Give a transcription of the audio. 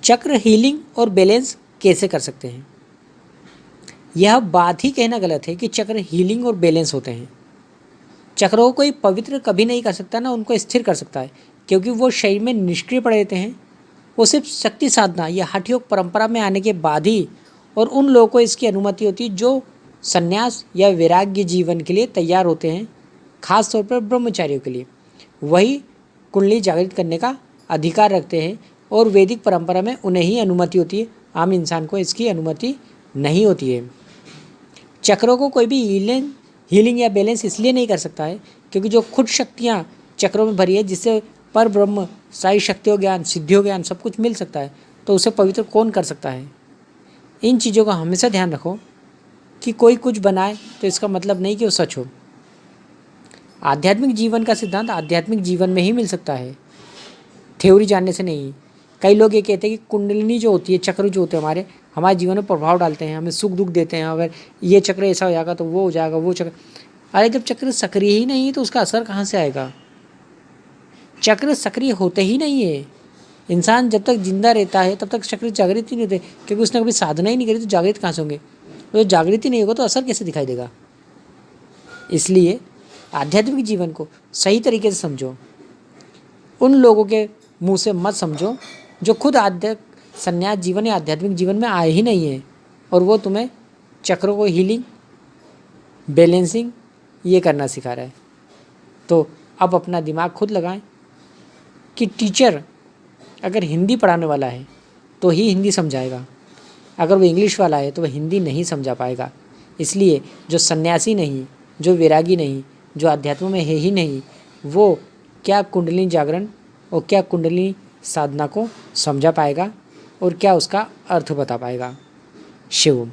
चक्र हीलिंग और बैलेंस कैसे कर सकते हैं? यह बात ही कहना गलत है कि चक्र हीलिंग और बैलेंस होते हैं। चक्रों को कोई पवित्र कभी नहीं कर सकता, ना उनको स्थिर कर सकता है, क्योंकि वो शरीर में निष्क्रिय पड़े रहते हैं। वो सिर्फ शक्ति साधना या हठ योग परंपरा में आने के बाद ही और उन लोगों को इसकी अनुमति होती है जो संन्यास या वैराग्य जीवन के लिए तैयार होते हैं। खास तौर पर ब्रह्मचारियों के लिए वही कुंडली जागृत करने का अधिकार रखते हैं और वैदिक परंपरा में उन्हें ही अनुमति होती है। आम इंसान को इसकी अनुमति नहीं होती है। चक्रों को कोई भी हीलिंग या बैलेंस इसलिए नहीं कर सकता है क्योंकि जो खुद शक्तियाँ चक्रों में भरी है, जिससे पर ब्रह्म सारी शक्तियों ज्ञान सिद्धियों ज्ञान सब कुछ मिल सकता है, तो उसे पवित्र कौन कर सकता है? इन चीज़ों का हमेशा ध्यान रखो कि कोई कुछ बनाए तो इसका मतलब नहीं कि वो सच हो। आध्यात्मिक जीवन का सिद्धांत आध्यात्मिक जीवन में ही मिल सकता है, थ्योरी जानने से नहीं। कई लोग ये कहते हैं कि कुंडलिनी जो होती है, चक्र जो होते हैं हमारे जीवन में प्रभाव डालते हैं, हमें सुख दुख देते हैं। अगर ये चक्र ऐसा हो जाएगा तो वो हो जाएगा, वो चक्र। अरे जब चक्र सक्रिय ही नहीं है तो उसका असर कहाँ से आएगा? चक्र सक्रिय होते ही नहीं है। इंसान जब तक जिंदा रहता है तब तक चक्र जागृत ही नहीं होते, क्योंकि उसने कभी साधना ही नहीं करी तो जागृत कहाँ से होंगे? तो जागृत ही नहीं होगा तो असर कैसे दिखाई देगा? इसलिए आध्यात्मिक जीवन को सही तरीके से समझो। उन लोगों के मुंह से मत समझो जो खुद संन्यास जीवन या आध्यात्मिक जीवन में आए ही नहीं है और वो तुम्हें चक्रों को हीलिंग बैलेंसिंग ये करना सिखा रहा है। तो अब अपना दिमाग खुद लगाएं कि टीचर अगर हिंदी पढ़ाने वाला है तो ही हिंदी समझाएगा, अगर वो इंग्लिश वाला है तो वह हिंदी नहीं समझा पाएगा। इसलिए जो सन्यासी नहीं, जो वैरागी नहीं, जो अध्यात्म में है ही नहीं, वो क्या कुंडलिनी जागरण और क्या कुंडलिनी साधना को समझा पाएगा और क्या उसका अर्थ बता पाएगा? शिवम।